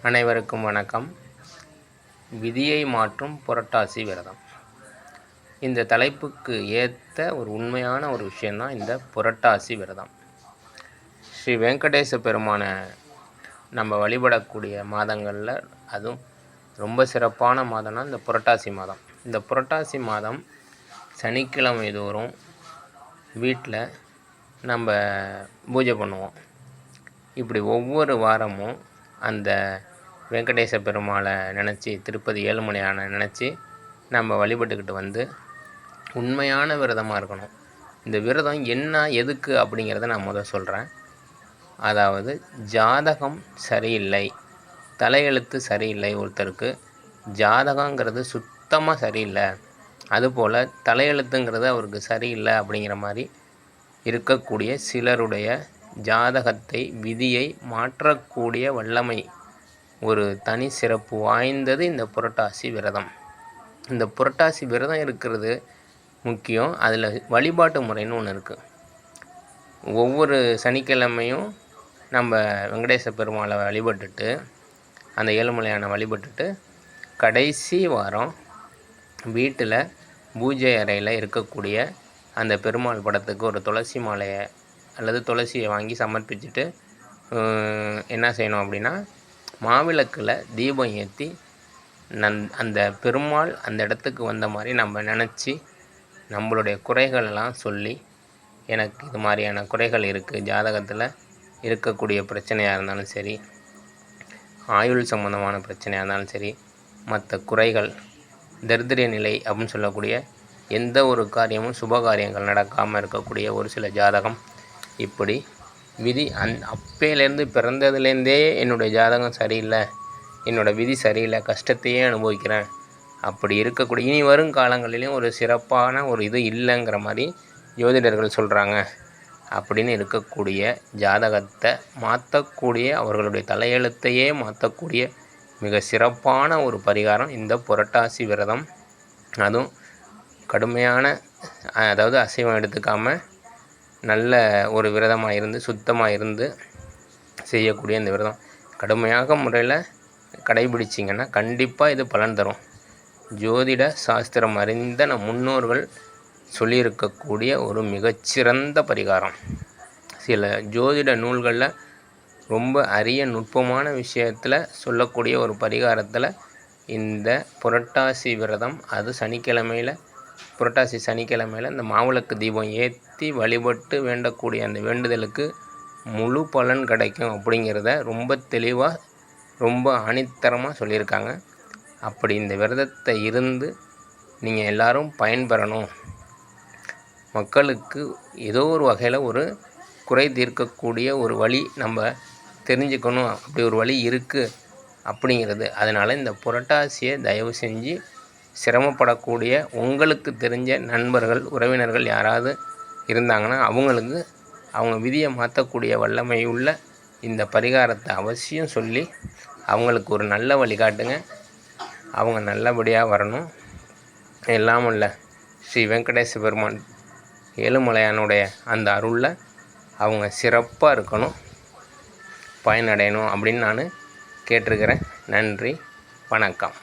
அனைவருக்கும் வணக்கம். விதியை மாற்றும் புரட்டாசி விரதம். இந்த தலைப்புக்கு ஏற்ற ஒரு உண்மையான ஒரு விஷயந்தான் இந்த புரட்டாசி விரதம். ஸ்ரீ வெங்கடேச பெருமானை நம்ம வழிபடக்கூடிய மாதங்களில் அதுவும் ரொம்ப சிறப்பான மாதம்னா இந்த புரட்டாசி மாதம். இந்த புரட்டாசி மாதம் சனிக்கிழமை தோறும் வீட்டில் நம்ம பூஜை பண்ணுவோம். இப்படி ஒவ்வொரு வாரமும் அந்த வெங்கடேச பெருமாளை நினச்சி, திருப்பதி ஏழுமலையானை நினச்சி நம்ம வழிபட்டுக்கிட்டு வந்து உண்மையான விரதமாக இருக்கணும். இந்த விரதம் என்ன, எதுக்கு அப்படிங்கிறத நான் முதல் சொல்கிறேன். அதாவது ஜாதகம் சரியில்லை, தலையெழுத்து சரியில்லை, ஒருத்தருக்கு ஜாதகங்கிறது சுத்தமாக சரியில்லை, அதுபோல் தலையெழுத்துங்கிறது அவருக்கு சரியில்லை அப்படிங்கிற மாதிரி இருக்கக்கூடிய சிலருடைய ஜாதகத்தை, விதியை மாற்றக்கூடிய வல்லமை ஒரு தனி சிறப்பு வாய்ந்தது இந்த புரட்டாசி விரதம். இந்த புரட்டாசி விரதம் இருக்கிறது முக்கியம். அதில் வழிபாட்டு முறைன்னு ஒன்று இருக்குது. ஒவ்வொரு சனிக்கிழமையும் நம்ம வெங்கடேச பெருமாளை வழிபட்டுட்டு, அந்த ஏழுமலையானை வழிபட்டுட்டு, கடைசி வாரம் வீட்டில் பூஜை அறையில் இருக்கக்கூடிய அந்த பெருமாள் படத்துக்கு ஒரு துளசி மாலையை அல்லது துளசியை வாங்கி சமர்ப்பிச்சுட்டு என்ன செய்யணும் அப்படின்னா, மாவிளக்கில் தீபம் ஏற்றி அந்த பெருமாள் அந்த இடத்துக்கு வந்த மாதிரி நம்ம நினச்சி நம்மளுடைய குறைகளெல்லாம் சொல்லி, எனக்கு இது மாதிரியான குறைகள் இருக்குது, ஜாதகத்தில் இருக்கக்கூடிய பிரச்சனையாக இருந்தாலும் சரி, ஆயுள் சம்பந்தமான பிரச்சனையாக இருந்தாலும் சரி, மற்ற குறைகள், தரித்திர நிலை அப்படின்னு சொல்லக்கூடிய எந்த ஒரு காரியமும் சுபகாரியங்கள் நடக்காமல் இருக்கக்கூடிய ஒரு சில ஜாதகம், இப்படி விதி அப்பையிலேருந்து பிறந்ததுலேருந்தே என்னுடைய ஜாதகம் சரியில்லை, என்னோடய விதி சரியில்லை, கஷ்டத்தையே அனுபவிக்கிறேன், அப்படி இருக்கக்கூடிய இனி வரும் காலங்களிலையும் ஒரு சிறப்பான ஒரு இது இல்லைங்கிற மாதிரி ஜோதிடர்கள் சொல்கிறாங்க அப்படின்னு இருக்கக்கூடிய ஜாதகத்தை மாற்றக்கூடிய, அவர்களுடைய தலையெழுத்தையே மாற்றக்கூடிய மிக சிறப்பான ஒரு பரிகாரம் இந்த புரட்டாசி விரதம். அதுவும் கடுமையான, அதாவது அசைவம் எடுத்துக்காமல் நல்ல ஒரு விரதமாக இருந்து சுத்தமாக இருந்து செய்யக்கூடிய இந்த விரதம் கடுமையாக முறையில் கடைபிடிச்சிங்கன்னா கண்டிப்பாக இது பலன் தரும். ஜோதிட சாஸ்திரம் அறிந்த நம் முன்னோர்கள் சொல்லியிருக்கக்கூடிய ஒரு மிகச்சிறந்த பரிகாரம். சில ஜோதிட நூல்களில் ரொம்ப அரிய நுட்பமான விஷயத்தில் சொல்லக்கூடிய ஒரு பரிகாரத்தில் இந்த புரட்டாசி விரதம், அது சனிக்கிழமையில், புரட்டாசி சனிக்கிழமையில் இந்த மாவிளக்கு தீபம் ஏற்றி வழிபட்டு வேண்டக்கூடிய அந்த வேண்டுதலுக்கு முழு பலன் கிடைக்கும் அப்படிங்கிறத ரொம்ப தெளிவாக, ரொம்ப ஆணித்தரமாக சொல்லியிருக்காங்க. அப்படி இந்த விரதத்தை இருந்து நீங்கள் எல்லோரும் பயன்பெறணும், மக்களுக்கு ஏதோ ஒரு வகையில் ஒரு குறை தீர்க்கக்கூடிய ஒரு வழி நம்ம தெரிஞ்சுக்கணும், அப்படி ஒரு வழி இருக்குது அப்படிங்கிறது. அதனால் இந்த புரட்டாசியை தயவு செஞ்சு சிரமப்படக்கூடிய உங்களுக்கு தெரிஞ்ச நண்பர்கள், உறவினர்கள் யாராவது இருந்தாங்கன்னா அவங்களுக்கு அவங்க விதியை மாற்றக்கூடிய வல்லமை உள்ள இந்த பரிகாரத்தை அவசியம் சொல்லி அவங்களுக்கு ஒரு நல்ல வழி காட்டுங்க. அவங்க நல்லபடியாக வரணும். எல்லாம் உள்ள ஸ்ரீ வெங்கடேச பெருமான் ஏழுமலையானுடைய அந்த அருளில் அவங்க சிறப்பாக இருக்கணும், பயனடையணும் அப்படின்னு நான் கேட்டிருக்கிறேன். நன்றி, வணக்கம்.